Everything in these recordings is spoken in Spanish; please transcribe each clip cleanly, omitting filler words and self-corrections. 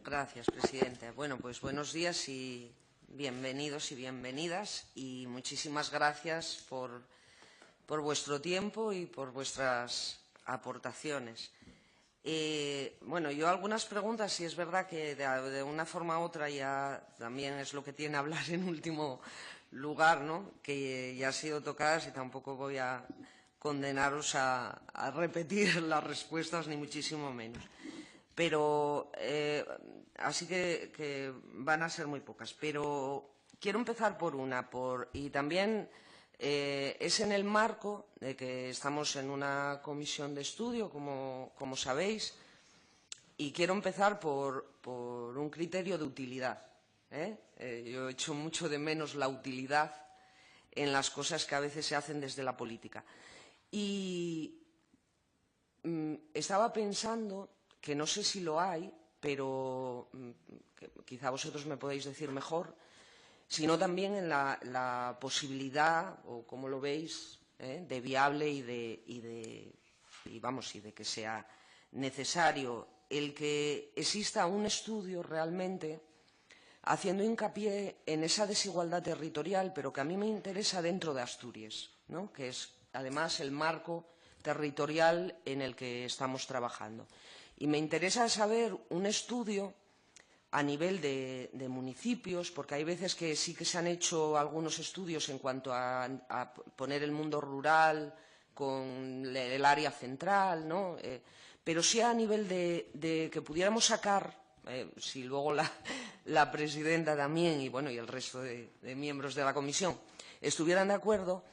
Gracias, presidenta. Bueno, pues buenos días y bienvenidos y bienvenidas, y muchísimas gracias por vuestro tiempo y por vuestras aportaciones. Bueno, yo algunas preguntas, sí es verdad que de una forma u otra ya también es lo que tiene hablar en último lugar, ¿no?, que ya han sido tocadas, y tampoco voy a condenaros a repetir las respuestas, ni muchísimo menos. Pero así que van a ser muy pocas. Pero quiero empezar por una, y también es en el marco de que estamos en una comisión de estudio, como sabéis, y quiero empezar por un criterio de utilidad. Yo echo mucho de menos la utilidad en las cosas que a veces se hacen desde la política. Y estaba pensando que no sé si lo hay, pero quizá vosotros me podéis decir mejor, sino también en la posibilidad, o como lo veis, de viable y de que sea necesario el que exista un estudio realmente haciendo hincapié en esa desigualdad territorial, pero que a mí me interesa dentro de Asturias, ¿no?, que es además el marco territorial en el que estamos trabajando. Y me interesa saber un estudio a nivel de municipios, porque hay veces que sí que se han hecho algunos estudios en cuanto a poner el mundo rural con el área central, ¿no? Pero sí a nivel de que pudiéramos sacar, si luego la presidenta también y el resto de miembros de la comisión estuvieran de acuerdo,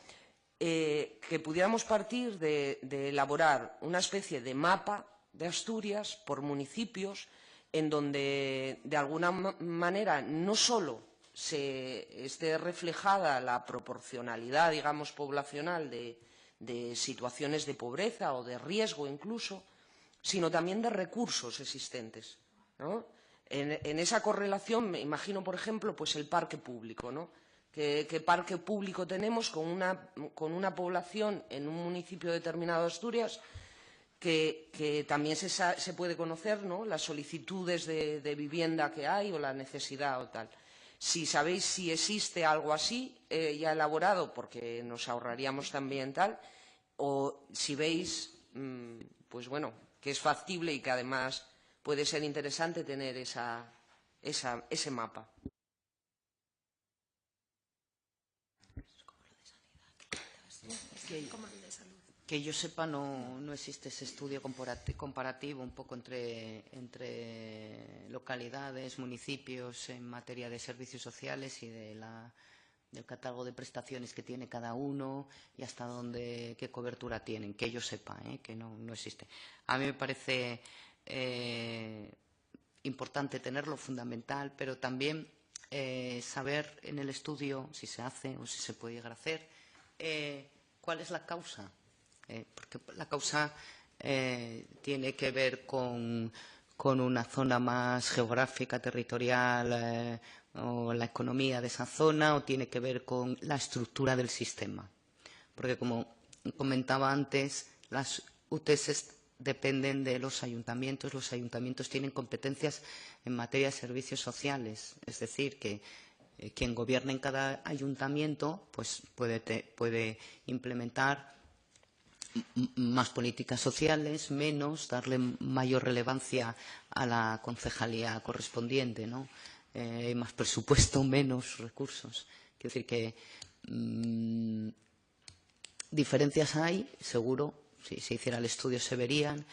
que pudiéramos partir de elaborar una especie de mapa de Asturias por municipios, en donde de alguna manera no solo se esté reflejada la proporcionalidad, digamos, poblacional de situaciones de pobreza o de riesgo incluso, sino también de recursos existentes, ¿no? En esa correlación me imagino, por ejemplo, pues el parque público, ¿no? ¿Qué parque público tenemos con una población en un municipio determinado de Asturias que también se puede conocer, ¿no?, las solicitudes de vivienda que hay o la necesidad o tal? Si sabéis si existe algo así ya elaborado, porque nos ahorraríamos también tal, o si veis, pues bueno, que es factible y que además puede ser interesante tener ese mapa. Que yo sepa, no existe ese estudio comparativo un poco entre localidades, municipios en materia de servicios sociales y del catálogo de prestaciones que tiene cada uno y hasta qué cobertura tienen, que yo sepa, que no existe. A mí me parece importante tenerlo, fundamental, pero también saber en el estudio, si se hace o si se puede llegar a hacer, cuál es la causa. Porque la causa tiene que ver con una zona más geográfica, territorial, o la economía de esa zona, o tiene que ver con la estructura del sistema. Porque, como comentaba antes, las UTS dependen de los ayuntamientos tienen competencias en materia de servicios sociales, es decir, que quien gobierna en cada ayuntamiento pues puede implementar más políticas sociales, menos, darle mayor relevancia a la concejalía correspondiente, ¿no? Más presupuesto, menos recursos. Quiero decir que diferencias hay, seguro, si se hiciera el estudio se verían.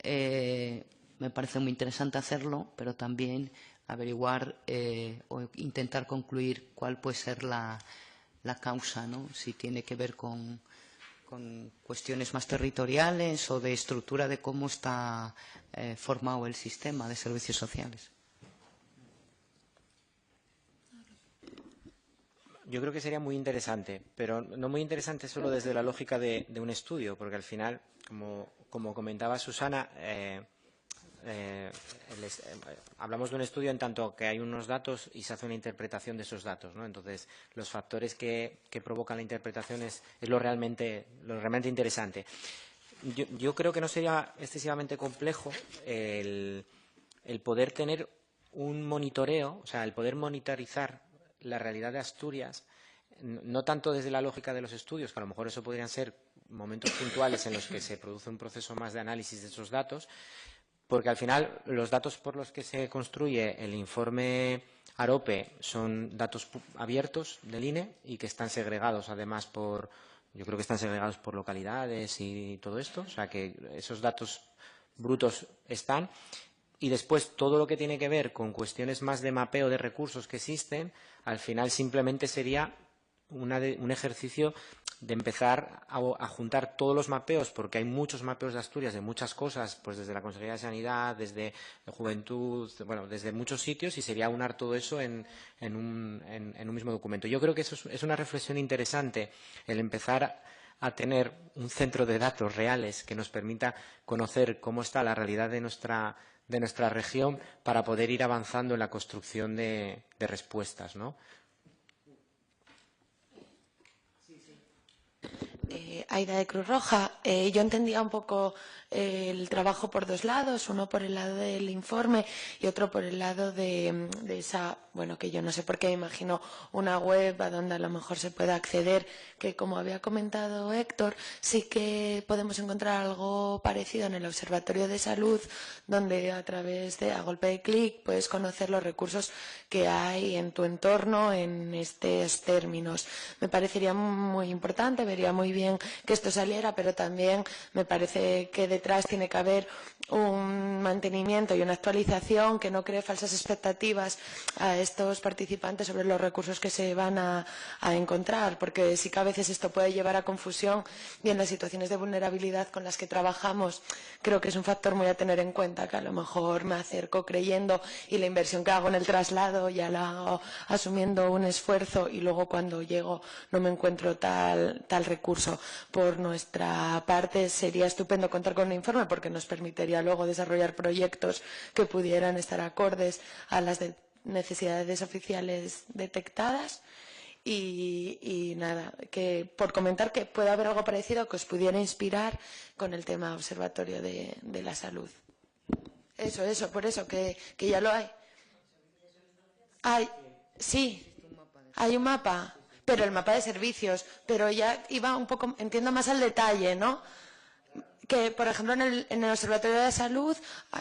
Me parece muy interesante hacerlo, pero también averiguar o intentar concluir cuál puede ser la causa, ¿no? Si tiene que ver con cuestiones más territoriales o de estructura de cómo está formado el sistema de servicios sociales. Yo creo que sería muy interesante, pero no muy interesante solo desde la lógica de un estudio, porque al final, como comentaba Susana, hablamos de un estudio en tanto que hay unos datos y se hace una interpretación de esos datos, ¿no? Entonces, los factores que provocan la interpretación es lo realmente interesante. Yo creo que no sería excesivamente complejo el poder tener un monitoreo, o sea, el poder monitorizar la realidad de Asturias, no tanto desde la lógica de los estudios, que a lo mejor eso podrían ser momentos puntuales en los que se produce un proceso más de análisis de esos datos, porque al final los datos por los que se construye el informe AROPE son datos abiertos del INE y que están segregados además yo creo que están segregados por localidades y todo esto, o sea que esos datos brutos están. Y después todo lo que tiene que ver con cuestiones más de mapeo de recursos que existen, al final simplemente sería un ejercicio de empezar a juntar todos los mapeos, porque hay muchos mapeos de Asturias de muchas cosas, pues desde la Consejería de Sanidad, desde Juventud, bueno, desde muchos sitios, y sería unar todo eso en un mismo documento. Yo creo que eso es una reflexión interesante, el empezar a tener un centro de datos reales que nos permita conocer cómo está la realidad de nuestra región para poder ir avanzando en la construcción de respuestas, ¿no? Aida de Cruz Roja. Yo entendía un poco el trabajo por dos lados, uno por el lado del informe y otro por el lado de esa, bueno, que yo no sé por qué me imagino una web a donde a lo mejor se pueda acceder, que como había comentado Héctor, sí que podemos encontrar algo parecido en el Observatorio de Salud, donde a través de, a golpe de clic, puedes conocer los recursos que hay en tu entorno en estos términos. Me parecería muy importante, vería muy bien que esto saliera, pero también me parece que detrás tiene que haber un mantenimiento y una actualización que no cree falsas expectativas a estos participantes sobre los recursos que se van a encontrar, porque sí que a veces esto puede llevar a confusión y en las situaciones de vulnerabilidad con las que trabajamos creo que es un factor muy a tener en cuenta, que a lo mejor me acerco creyendo y la inversión que hago en el traslado ya la hago asumiendo un esfuerzo y luego cuando llego no me encuentro tal recurso. Por nuestra parte sería estupendo contar con un informe porque nos permitiría luego desarrollar proyectos que pudieran estar acordes a las necesidades oficiales detectadas. Y nada, que por comentar que puede haber algo parecido que os pudiera inspirar con el tema observatorio de la salud. Eso, por eso, que ya lo hay. Sí, hay un mapa, pero el mapa de servicios, pero ya iba un poco, entiendo más al detalle, ¿no? Que, por ejemplo, en el Observatorio de Salud,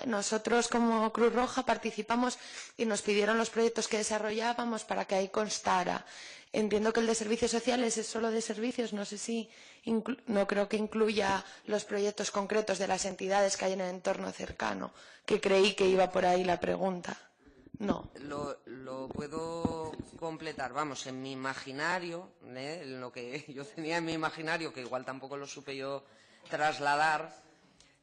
nosotros como Cruz Roja participamos y nos pidieron los proyectos que desarrollábamos para que ahí constara. Entiendo que el de servicios sociales es solo de servicios, no sé si, no creo que incluya los proyectos concretos de las entidades que hay en el entorno cercano, que creí que iba por ahí la pregunta. No. Lo puedo completar, vamos, en mi imaginario, en lo que yo tenía en mi imaginario, que igual tampoco lo supe yo trasladar,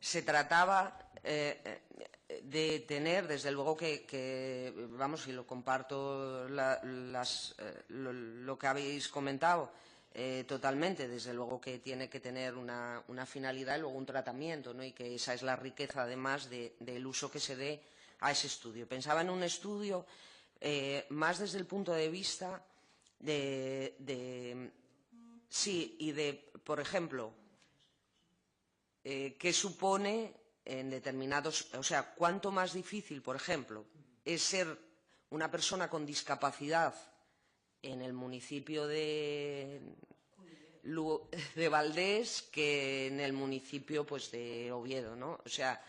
se trataba de tener, desde luego que vamos, y lo comparto lo que habéis comentado totalmente, desde luego que tiene que tener una finalidad y luego un tratamiento, ¿no? Y que esa es la riqueza, además, del uso que se dé a ese estudio. Pensaba en un estudio más desde el punto de vista sí, y de, por ejemplo, qué supone en determinados, o sea, cuánto más difícil, por ejemplo, es ser una persona con discapacidad en el municipio de Valdés que en el municipio, pues, de Oviedo, ¿no? O sea,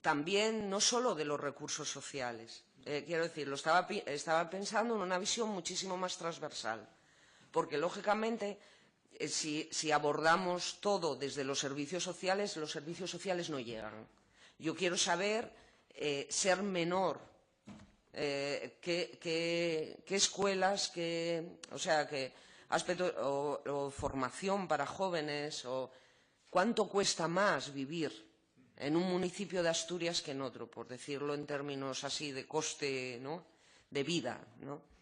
también no solo de los recursos sociales. Quiero decir, estaba pensando en una visión muchísimo más transversal, porque lógicamente si abordamos todo desde los servicios sociales no llegan. Yo quiero saber, ser menor, qué escuelas, o sea, qué aspectos o formación para jóvenes, o cuánto cuesta más vivir en un municipio de Asturias que en otro, por decirlo en términos así de coste, ¿no?, de vida, ¿no?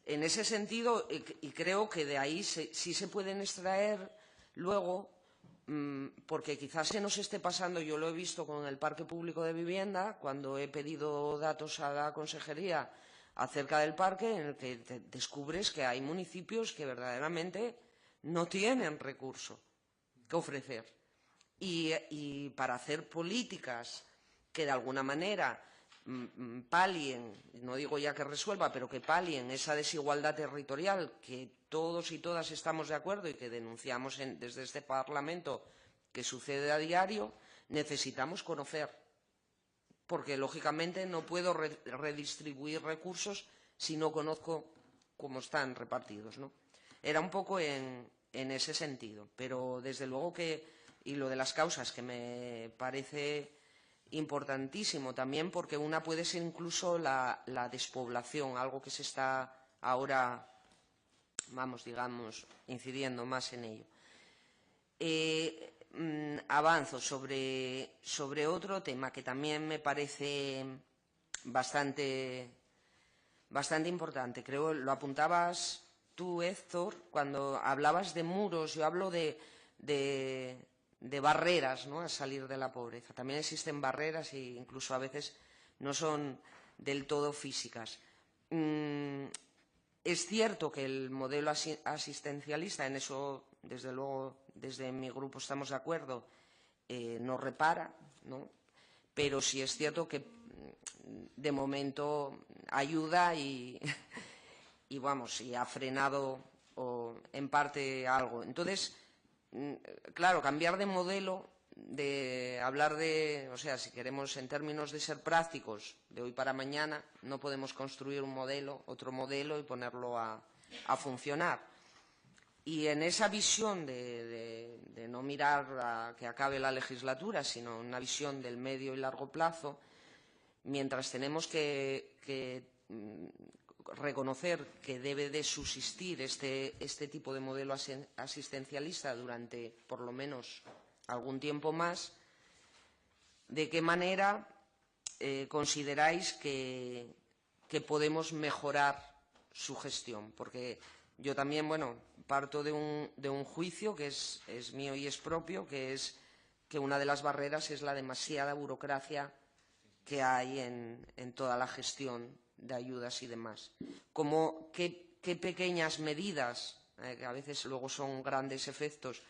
En ese sentido, y creo que de ahí sí se pueden extraer luego, porque quizás se nos esté pasando, yo lo he visto con el Parque Público de Vivienda, cuando he pedido datos a la Consejería acerca del parque, en el que descubres que hay municipios que verdaderamente no tienen recurso que ofrecer. Y para hacer políticas que de alguna manera palien, no digo ya que resuelva, pero que palien esa desigualdad territorial que todos y todas estamos de acuerdo y que denunciamos desde este Parlamento que sucede a diario, necesitamos conocer, porque lógicamente no puedo redistribuir recursos si no conozco cómo están repartidos, ¿no? Era un poco en ese sentido, pero desde luego que, y lo de las causas, que me parece importantísimo también, porque una puede ser incluso la despoblación, algo que se está ahora, digamos, incidiendo más en ello. Avanzo sobre otro tema que también me parece bastante importante. Creo, lo apuntabas tú, Héctor, cuando hablabas de muros. Yo hablo de barreras, ¿no?, a salir de la pobreza. También existen barreras e incluso a veces no son del todo físicas. Es cierto que el modelo asistencialista, en eso, desde luego, desde mi grupo estamos de acuerdo, no repara, ¿no? Pero sí es cierto que de momento ayuda y ha frenado en parte algo. Entonces, claro, cambiar de modelo, de hablar de, o sea, si queremos en términos de ser prácticos, de hoy para mañana, no podemos construir un modelo, otro modelo y ponerlo a funcionar. Y en esa visión de no mirar a que acabe la legislatura, sino una visión del medio y largo plazo, mientras tenemos que reconocer que debe de subsistir este tipo de modelo asistencialista durante por lo menos algún tiempo más, ¿de qué manera consideráis que podemos mejorar su gestión? Porque yo también, parto de un juicio que es mío y es propio, que es que una de las barreras es la demasiada burocracia que hay en toda la gestión de ayudas y demás. ¿Qué pequeñas medidas, que a veces luego son grandes efectos,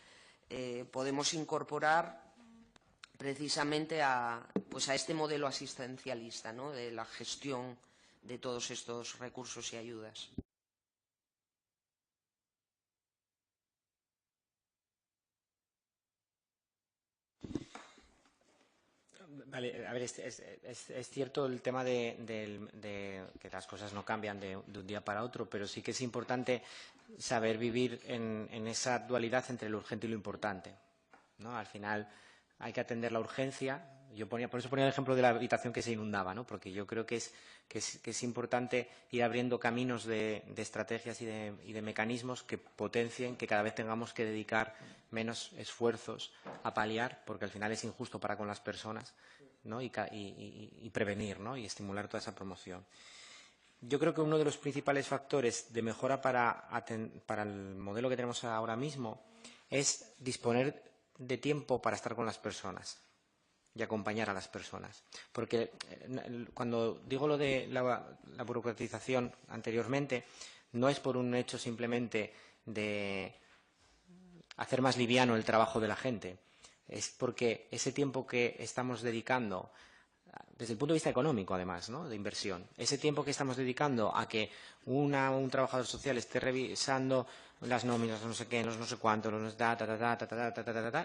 podemos incorporar precisamente a este modelo asistencialista, ¿no?, de la gestión de todos estos recursos y ayudas? Vale, a ver, es cierto el tema de que las cosas no cambian de un día para otro, pero sí que es importante saber vivir en esa dualidad entre lo urgente y lo importante, ¿no? Al final hay que atender la urgencia. Por eso ponía el ejemplo de la habitación que se inundaba, ¿no? Porque yo creo que es importante ir abriendo caminos de estrategias y de mecanismos que potencien que cada vez tengamos que dedicar menos esfuerzos a paliar, porque al final es injusto para con las personas, ¿no? y prevenir, ¿no?, y estimular toda esa promoción. Yo creo que uno de los principales factores de mejora para el modelo que tenemos ahora mismo es disponer de tiempo para estar con las personas y acompañar a las personas. Porque cuando digo lo de la burocratización anteriormente, no es por un hecho simplemente de hacer más liviano el trabajo de la gente. Es porque ese tiempo que estamos dedicando, desde el punto de vista económico además, ¿no?, de inversión, ese tiempo que estamos dedicando a que un trabajador social esté revisando las nóminas, no sé qué, no sé cuánto,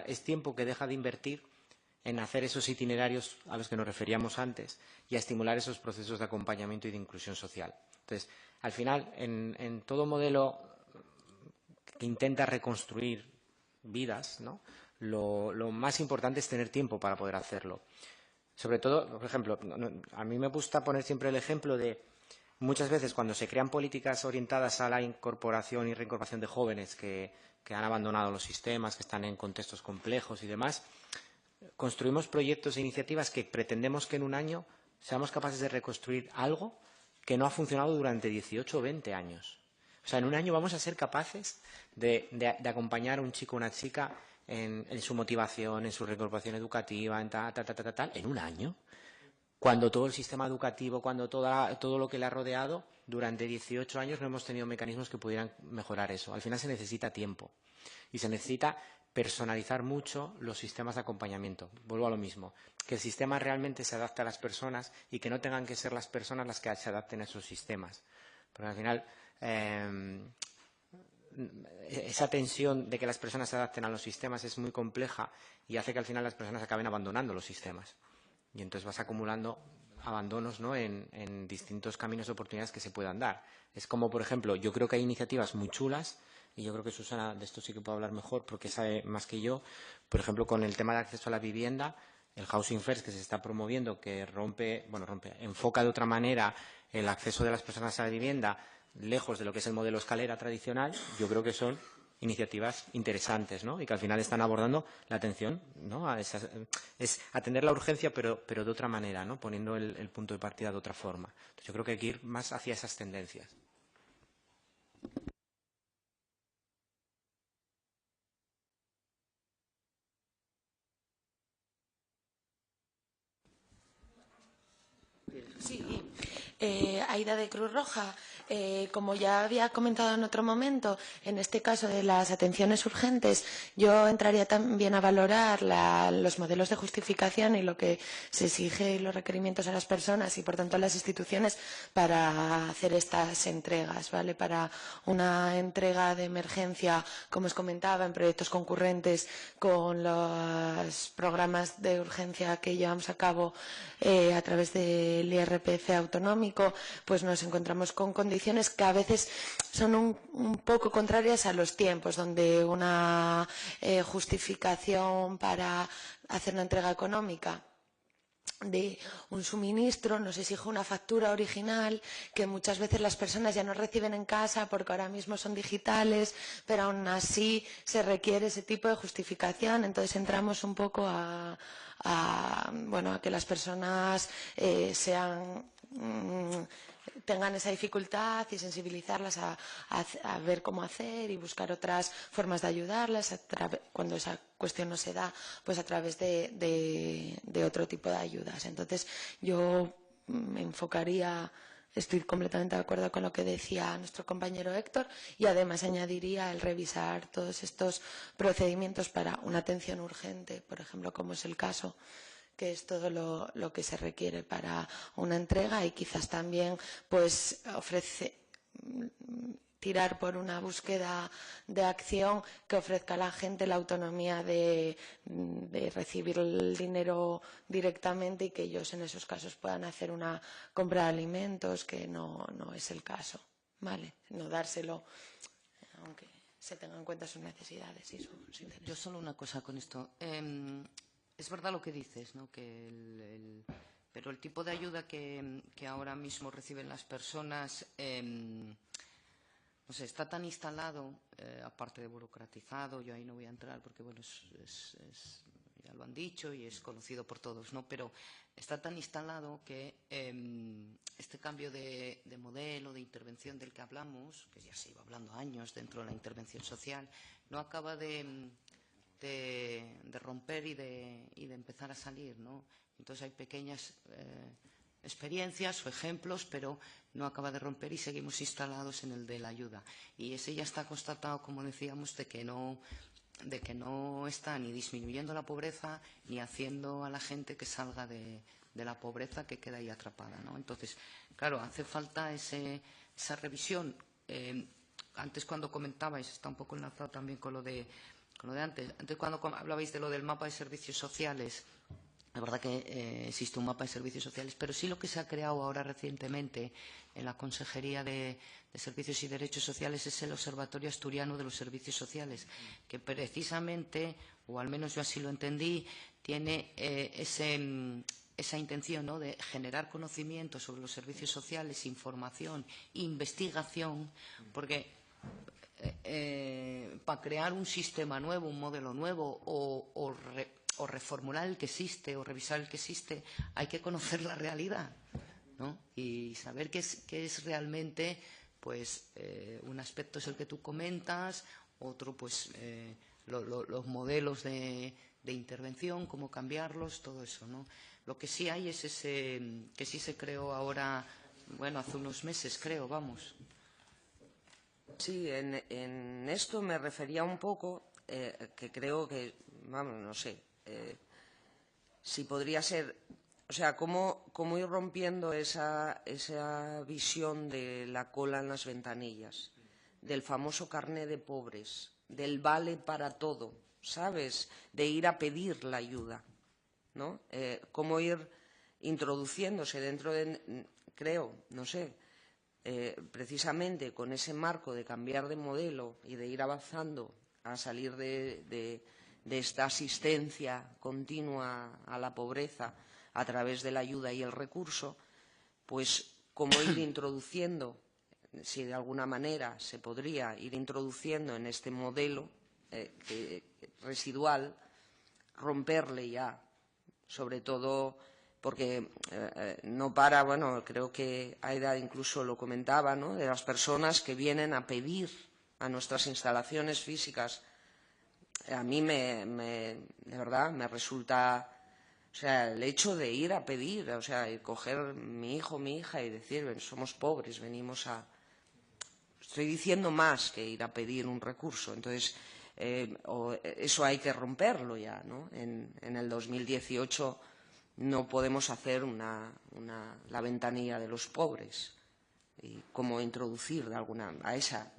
es tiempo que deja de invertir en hacer esos itinerarios a los que nos referíamos antes y a estimular esos procesos de acompañamiento y de inclusión social. Entonces, al final, en todo modelo que intenta reconstruir vidas, ¿no?, lo más importante es tener tiempo para poder hacerlo. Sobre todo, por ejemplo, a mí me gusta poner siempre el ejemplo de muchas veces cuando se crean políticas orientadas a la incorporación y reincorporación de jóvenes que han abandonado los sistemas, que están en contextos complejos y demás, construimos proyectos e iniciativas que pretendemos que en un año seamos capaces de reconstruir algo que no ha funcionado durante 18 o 20 años. O sea, en un año vamos a ser capaces de acompañar a un chico o una chica en su motivación, en su reincorporación educativa, en un año, cuando todo el sistema educativo, cuando todo lo que le ha rodeado, durante 18 años no hemos tenido mecanismos que pudieran mejorar eso. Al final se necesita tiempo y se necesita personalizar mucho los sistemas de acompañamiento. Vuelvo a lo mismo, que el sistema realmente se adapte a las personas y que no tengan que ser las personas las que se adapten a esos sistemas. Porque al final esa tensión de que las personas se adapten a los sistemas es muy compleja y hace que al final las personas acaben abandonando los sistemas. Y entonces vas acumulando abandonos, ¿no?, en distintos caminos de oportunidades que se puedan dar. Es como, por ejemplo, yo creo que hay iniciativas muy chulas, y yo creo que Susana de esto sí que puede hablar mejor porque sabe más que yo, por ejemplo, con el tema de acceso a la vivienda, el Housing First que se está promoviendo, que enfoca de otra manera el acceso de las personas a la vivienda, lejos de lo que es el modelo escalera tradicional. Yo creo que son iniciativas interesantes, ¿no?, y que al final están abordando la atención, ¿no?, es atender la urgencia, pero de otra manera, ¿no?, poniendo el punto de partida de otra forma. Entonces, yo creo que hay que ir más hacia esas tendencias. Sí, Aida de Cruz Roja. Como ya había comentado en otro momento, en este caso de las atenciones urgentes, yo entraría también a valorar los modelos de justificación y lo que se exige y los requerimientos a las personas y, por tanto, a las instituciones para hacer estas entregas, ¿vale? Para una entrega de emergencia, como os comentaba, en proyectos concurrentes con los programas de urgencia que llevamos a cabo a través del IRPF autonómico, pues nos encontramos con condiciones que a veces son un poco contrarias a los tiempos, donde una justificación para hacer una entrega económica de un suministro nos exige una factura original que muchas veces las personas ya no reciben en casa porque ahora mismo son digitales, pero aún así se requiere ese tipo de justificación. Entonces entramos un poco a que las personas tengan esa dificultad y sensibilizarlas a ver cómo hacer y buscar otras formas de ayudarlas cuando esa cuestión no se da, pues a través de otro tipo de ayudas. Entonces yo me enfocaría, estoy completamente de acuerdo con lo que decía nuestro compañero Héctor, y además añadiría el revisar todos estos procedimientos para una atención urgente, por ejemplo, como es el caso, que es todo lo que se requiere para una entrega, y quizás también pues tirar por una búsqueda de acción que ofrezca a la gente la autonomía de recibir el dinero directamente y que ellos en esos casos puedan hacer una compra de alimentos, que no es el caso, ¿vale? No dárselo, aunque se tengan en cuenta sus necesidades y sus intereses. Yo solo una cosa con esto. Es verdad lo que dices, ¿no? Pero el tipo de ayuda que ahora mismo reciben las personas no sé, está tan instalado, aparte de burocratizado, yo ahí no voy a entrar porque bueno, ya lo han dicho y es conocido por todos, ¿no? Pero está tan instalado que este cambio de modelo, de intervención del que hablamos, que ya se iba hablando años dentro de la intervención social, no acaba de romper y de empezar a salir, ¿no? Entonces hay pequeñas experiencias o ejemplos, pero no acaba de romper y seguimos instalados en el de la ayuda. Y ese ya está constatado, como decíamos, de que no está ni disminuyendo la pobreza ni haciendo a la gente que salga de la pobreza, que queda ahí atrapada, ¿no? Entonces, claro, hace falta esa revisión. Antes, cuando comentabais, está un poco enlazado también con lo de antes. Antes, cuando hablabais de lo del mapa de servicios sociales, la verdad que existe un mapa de servicios sociales, pero sí lo que se ha creado ahora recientemente en la Consejería de Servicios y Derechos Sociales es el Observatorio Asturiano de los Servicios Sociales, que precisamente, o al menos yo así lo entendí, tiene esa intención, ¿no?, de generar conocimiento sobre los servicios sociales, información, investigación, porque para crear un sistema nuevo, un modelo nuevo o reformular el que existe o revisar el que existe, hay que conocer la realidad, ¿no? Y saber qué es realmente, pues, un aspecto es el que tú comentas, otro, pues, los modelos de intervención, cómo cambiarlos, todo eso, ¿no? Lo que sí hay es que sí se creó ahora, bueno, hace unos meses, creo, vamos. Sí, en esto me refería un poco que creo que, vamos, no sé, si podría ser, o sea, cómo ir rompiendo esa visión de la cola en las ventanillas, del famoso carné de pobres, del vale para todo, ¿sabes? De ir a pedir la ayuda, ¿no? Cómo ir introduciéndose dentro de, creo, no sé, precisamente con ese marco de cambiar de modelo y de ir avanzando a salir de esta asistencia continua a la pobreza a través de la ayuda y el recurso, pues cómo ir introduciendo, si de alguna manera se podría ir introduciendo en este modelo residual, romperle ya, sobre todo porque no para, bueno, creo que Aida incluso lo comentaba, ¿no?, de las personas que vienen a pedir a nuestras instalaciones físicas. A mí de verdad me resulta, o sea, el hecho de ir a pedir, o sea, y coger mi hijo, mi hija y decir, somos pobres, venimos a... Estoy diciendo más que ir a pedir un recurso. Entonces, eso hay que romperlo ya, ¿no? En el 2018 no podemos hacer la ventanilla de los pobres. Y cómo introducir de alguna a esa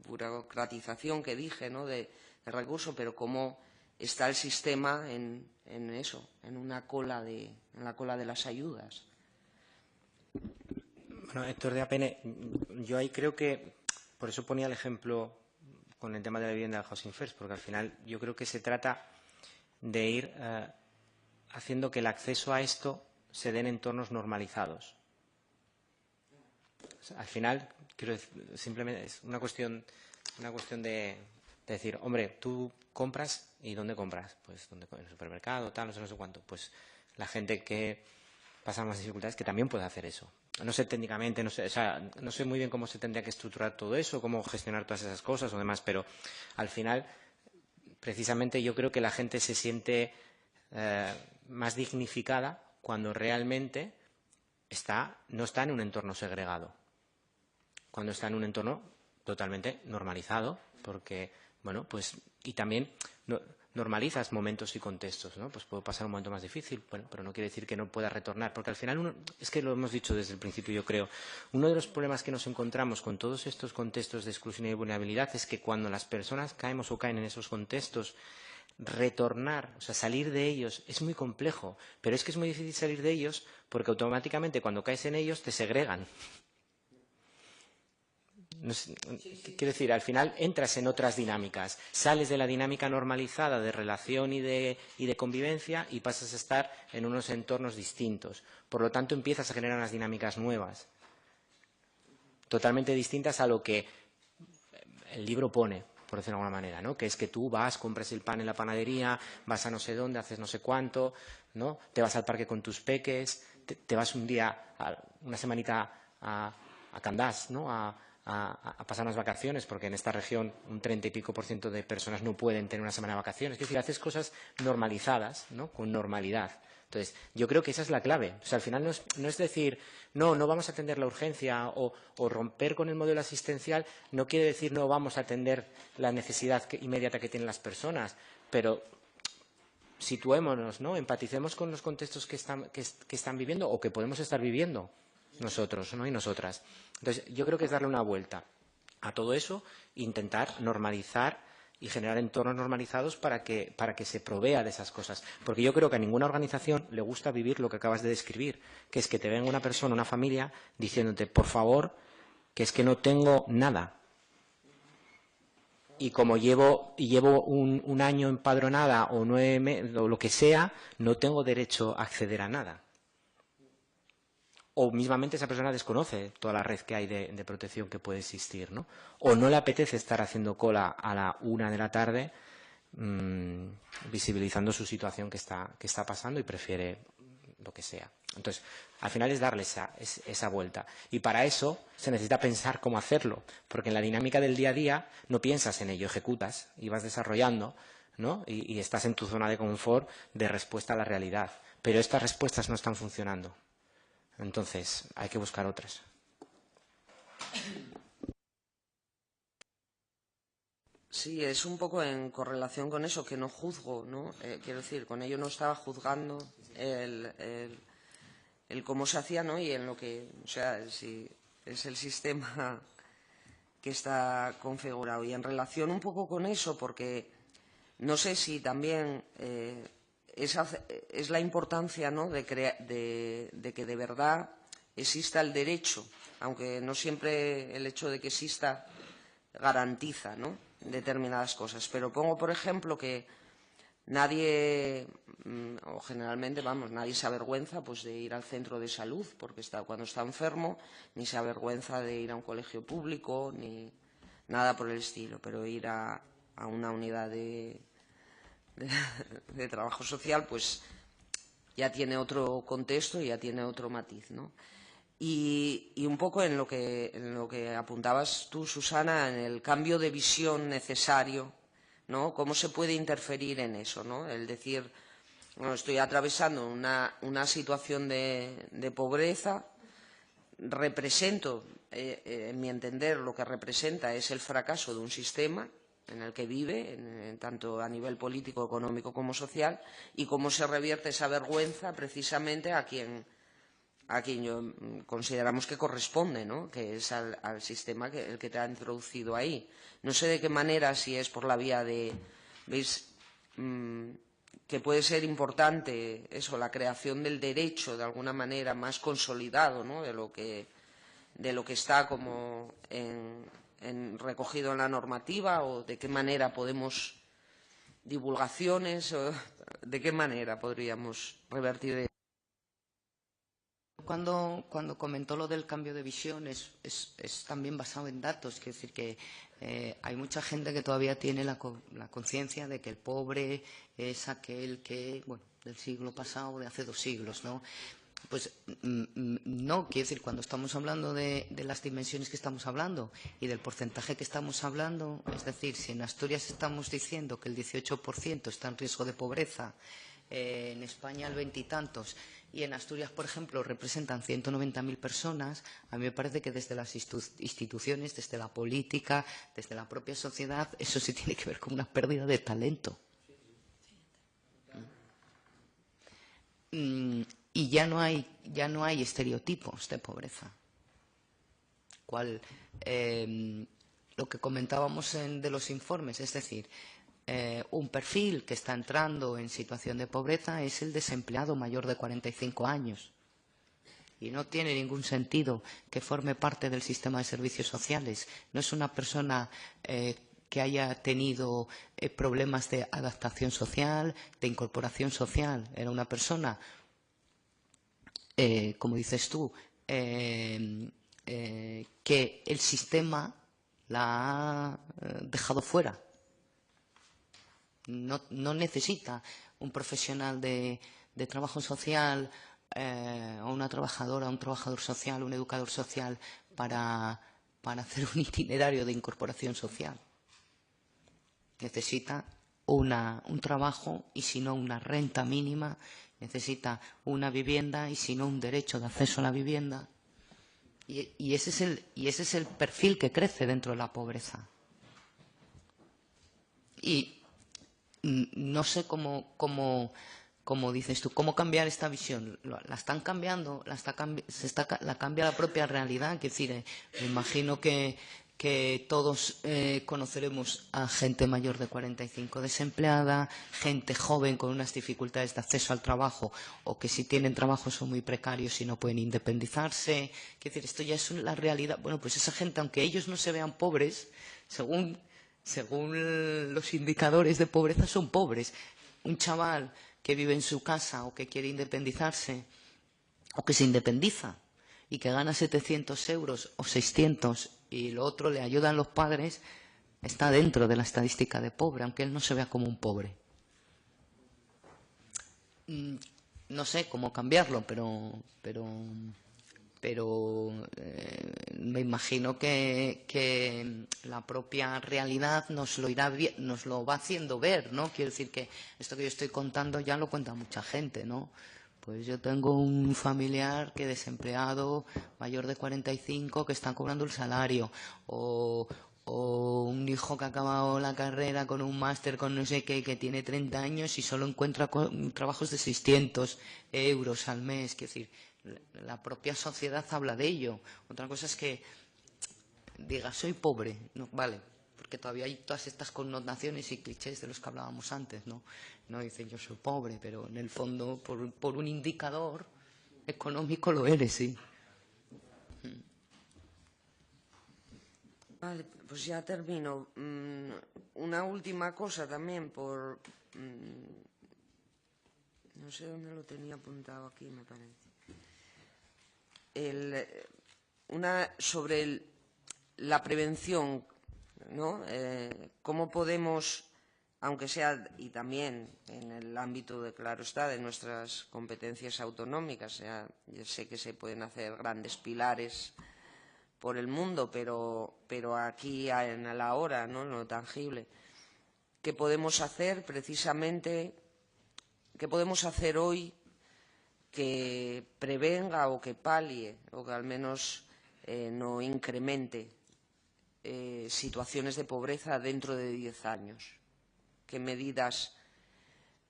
burocratización que dije, ¿no?, de recursos, pero cómo está el sistema en eso, en la cola de las ayudas. Bueno, Héctor de Apene, yo ahí creo que, por eso ponía el ejemplo con el tema de la vivienda del Housing First, porque al final yo creo que se trata de ir haciendo que el acceso a esto se dé en entornos normalizados. O sea, al final, quiero decir, simplemente es una cuestión de decir, hombre, tú compras, ¿y dónde compras? Pues en el supermercado, tal, no sé cuánto. Pues la gente que pasa más dificultades que también puede hacer eso. No sé técnicamente, no sé muy bien cómo se tendría que estructurar todo eso, cómo gestionar todas esas cosas o demás, pero al final, precisamente yo creo que la gente se siente más dignificada cuando realmente no está en un entorno segregado, cuando está en un entorno totalmente normalizado, porque, bueno, pues, y también normalizas momentos y contextos, ¿no? Pues puedo pasar un momento más difícil, bueno, pero no quiere decir que no pueda retornar, porque al final es que lo hemos dicho desde el principio, yo creo, uno de los problemas que nos encontramos con todos estos contextos de exclusión y vulnerabilidad es que cuando las personas caemos o caen en esos contextos, retornar, o sea, salir de ellos es muy complejo, pero es que es muy difícil salir de ellos porque automáticamente cuando caes en ellos te segregan. No sé, quiero decir, al final entras en otras dinámicas, sales de la dinámica normalizada de relación y de convivencia y pasas a estar en unos entornos distintos. Por lo tanto, empiezas a generar unas dinámicas nuevas, totalmente distintas a lo que el libro pone, por decirlo de alguna manera, ¿no? Que es que tú vas, compras el pan en la panadería, vas a no sé dónde, haces no sé cuánto, ¿no? Te vas al parque con tus peques, te vas un día, una semanita a Candás, ¿no?, a pasar unas vacaciones, porque en esta región un 30 y pico % de personas no pueden tener una semana de vacaciones. Es decir, haces cosas normalizadas, ¿no?, con normalidad. Entonces, yo creo que esa es la clave. O sea, al final no es decir, no vamos a atender la urgencia o romper con el modelo asistencial, no quiere decir no vamos a atender la necesidad inmediata que tienen las personas, pero situémonos, ¿no?, empaticemos con los contextos que están viviendo o que podemos estar viviendo nosotros, ¿no?, y nosotras. Entonces, yo creo que es darle una vuelta a todo eso e intentar normalizar y generar entornos normalizados para que se provea de esas cosas. Porque yo creo que a ninguna organización le gusta vivir lo que acabas de describir, que es que te venga una persona, una familia, diciéndote, por favor, que es que no tengo nada. Y como llevo un año empadronada o 9 meses, o lo que sea, no tengo derecho a acceder a nada. O mismamente esa persona desconoce toda la red que hay de protección que puede existir, ¿no? O no le apetece estar haciendo cola a la 1 de la tarde visibilizando su situación que está pasando y prefiere lo que sea. Entonces, al final es darle esa vuelta. Y para eso se necesita pensar cómo hacerlo, porque en la dinámica del día a día no piensas en ello, ejecutas y vas desarrollando, ¿no? Y estás en tu zona de confort de respuesta a la realidad. Pero estas respuestas no están funcionando. Entonces, hay que buscar otras. Sí, es un poco en correlación con eso, que no juzgo, ¿no? Quiero decir, con ello no estaba juzgando el cómo se hacía, ¿no? Y en lo que, o sea, si es el sistema que está configurado. Y en relación un poco con eso, porque no sé si también es la importancia, ¿no?, de que de verdad exista el derecho, aunque no siempre el hecho de que exista garantiza, ¿no?, determinadas cosas. Pero pongo, por ejemplo, que nadie, o generalmente, vamos, nadie se avergüenza pues de ir al centro de salud porque cuando está enfermo, ni se avergüenza de ir a un colegio público, ni nada por el estilo, pero ir a una unidad de trabajo social, pues ya tiene otro contexto y ya tiene otro matiz, ¿no? Y un poco en lo que apuntabas tú, Susana, en el cambio de visión necesario, ¿no? ¿Cómo se puede interferir en eso, ¿no? El decir, bueno, estoy atravesando una situación de pobreza, represento, en mi entender, lo que representa es el fracaso de un sistema en el que vive, tanto a nivel político, económico como social, y cómo se revierte esa vergüenza precisamente a quien consideramos que corresponde, ¿no?, que es al sistema el que te ha introducido ahí. No sé de qué manera, si es por la vía de, ¿veis?, que puede ser importante eso, la creación del derecho de alguna manera más consolidado, ¿no?, de lo que está como recogido en la normativa, o de qué manera podemos, divulgaciones, o de qué manera podríamos revertir. Cuando comentó lo del cambio de visión es también basado en datos. Quiero decir que hay mucha gente que todavía tiene la conciencia de que el pobre es aquel que, bueno, del siglo pasado, de hace 2 siglos, ¿no? Pues no, quiero decir, cuando estamos hablando de las dimensiones que estamos hablando y del porcentaje que estamos hablando, es decir, si en Asturias estamos diciendo que el 18% está en riesgo de pobreza, en España el 20 y tantos, y en Asturias, por ejemplo, representan 190.000 personas, a mí me parece que desde las instituciones, desde la política, desde la propia sociedad, eso sí tiene que ver con una pérdida de talento. Y ya no hay estereotipos de pobreza. Lo que comentábamos de los informes, es decir, un perfil que está entrando en situación de pobreza es el desempleado mayor de 45 años. Y no tiene ningún sentido que forme parte del sistema de servicios sociales. No es una persona que haya tenido problemas de adaptación social, de incorporación social. Era una persona, como dices tú, que el sistema la ha dejado fuera. No necesita un profesional de trabajo social o una trabajadora, un trabajador social, un educador social para hacer un itinerario de incorporación social. Necesita un trabajo y si no una renta mínima, necesita una vivienda y si no un derecho de acceso a la vivienda. Y ese es el perfil que crece dentro de la pobreza. Y no sé cómo dices tú, cómo cambiar esta visión. La están cambiando, la cambia la propia realidad. Es decir, me imagino que todos conoceremos a gente mayor de 45 desempleada, gente joven con unas dificultades de acceso al trabajo o que si tienen trabajo son muy precarios y no pueden independizarse. Es decir, esto ya es la realidad. Bueno, pues esa gente, aunque ellos no se vean pobres, según los indicadores de pobreza, son pobres. Un chaval que vive en su casa o que quiere independizarse o que se independiza y que gana 700 euros o 600 y lo otro le ayudan los padres, está dentro de la estadística de pobre, aunque él no se vea como un pobre. No sé cómo cambiarlo, pero me imagino que la propia realidad nos lo va haciendo ver, ¿no? Quiero decir que esto que yo estoy contando ya lo cuenta mucha gente, ¿no? Pues yo tengo un familiar que desempleado, mayor de 45, que está cobrando el salario, o o un hijo que ha acabado la carrera con un máster con no sé qué, que tiene 30 años y solo encuentra trabajos de 600 euros al mes. Quiero decir, la propia sociedad habla de ello. Otra cosa es que diga, soy pobre. No, vale, porque todavía hay todas estas connotaciones y clichés de los que hablábamos antes, ¿no? No dicen yo soy pobre, pero en el fondo, por un indicador económico lo eres, sí. Vale, pues ya termino. Una última cosa también no sé dónde lo tenía apuntado aquí, me parece. Sobre la prevención, ¿no? ¿Cómo podemos, aunque sea, y también en el ámbito de, claro está, de nuestras competencias autonómicas, yo sé que se pueden hacer grandes pilares por el mundo, pero aquí en la hora, ¿no? Lo tangible. ¿Qué podemos hacer precisamente? ¿Qué podemos hacer hoy que prevenga o que palie o que al menos no incremente situaciones de pobreza dentro de 10 años? ¿Qué medidas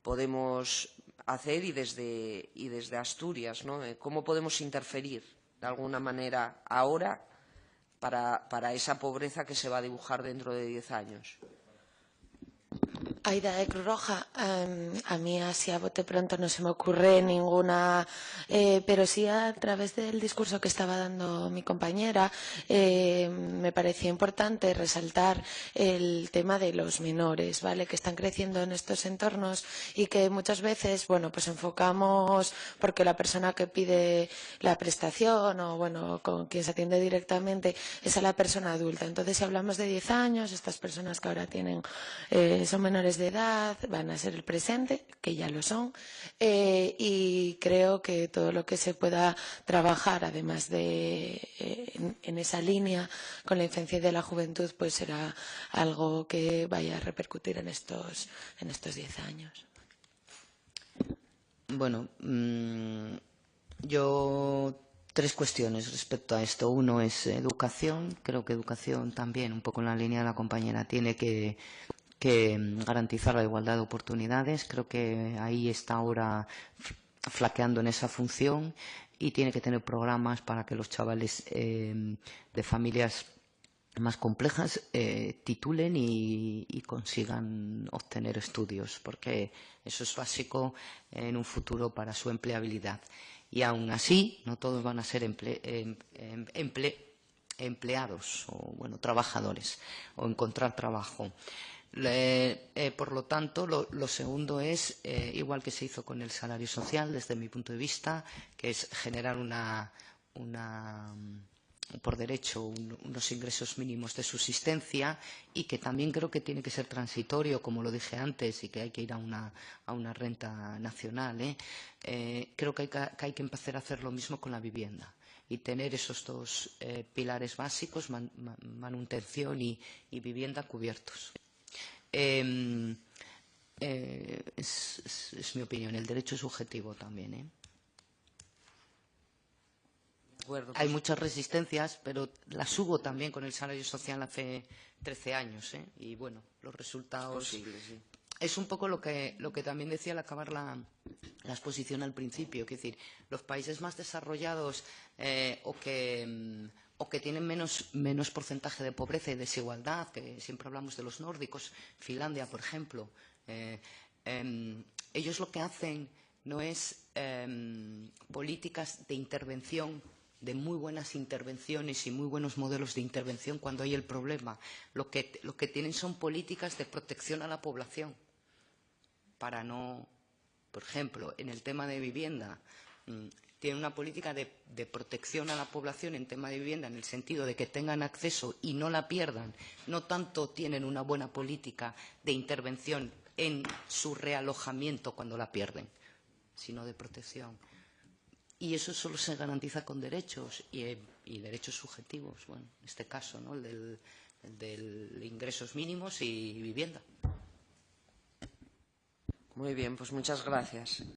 podemos hacer y desde Asturias, ¿no? ¿Cómo podemos interferir de alguna manera ahora para esa pobreza que se va a dibujar dentro de 10 años? Aida de Cruz Roja, a mí así a bote pronto no se me ocurre ninguna, pero sí a través del discurso que estaba dando mi compañera, me parecía importante resaltar el tema de los menores, ¿vale? Que están creciendo en estos entornos y que muchas veces, bueno, pues enfocamos porque la persona que pide la prestación o, bueno, con quien se atiende directamente es a la persona adulta. Entonces, si hablamos de 10 años, estas personas que ahora tienen, son menores de edad, van a ser el presente, que ya lo son, y creo que todo lo que se pueda trabajar, además de en esa línea con la infancia y de la juventud, pues será algo que vaya a repercutir en estos 10 años. Bueno, yo tres cuestiones respecto a esto. Uno es educación. Creo que educación también, un poco en la línea de la compañera, tiene que garantizar la igualdad de oportunidades. Creo que ahí está ahora flaqueando en esa función y tiene que tener programas para que los chavales de familias más complejas titulen y consigan obtener estudios, porque eso es básico en un futuro para su empleabilidad. Y aún así, no todos van a ser empleados o, bueno, trabajadores o encontrar trabajo. Por lo tanto, lo segundo es, igual que se hizo con el salario social, desde mi punto de vista, que es generar por derecho unos ingresos mínimos de subsistencia, y que también creo que tiene que ser transitorio, como lo dije antes, y que hay que ir a una renta nacional. Creo que hay que empezar a hacer lo mismo con la vivienda y tener esos dos pilares básicos, manutención y vivienda, cubiertos. Es mi opinión. El derecho subjetivo también. Hay muchas resistencias, pero las hubo también con el salario social hace 13 años. Y bueno, los resultados. Es posible, sí. Es un poco lo que también decía al acabar la exposición al principio. Es decir, los países más desarrollados o que tienen menos porcentaje de pobreza y desigualdad, que siempre hablamos de los nórdicos, Finlandia, por ejemplo, ellos lo que hacen no es políticas de intervención, de muy buenas intervenciones y muy buenos modelos de intervención cuando hay el problema. Lo que tienen son políticas de protección a la población para no, por ejemplo, en el tema de vivienda, tienen una política de protección a la población en tema de vivienda, en el sentido de que tengan acceso y no la pierdan. No tanto tienen una buena política de intervención en su realojamiento cuando la pierden, sino de protección. Y eso solo se garantiza con derechos y derechos subjetivos. Bueno, en este caso, ¿no? el del ingresos mínimos y vivienda. Muy bien, pues muchas gracias.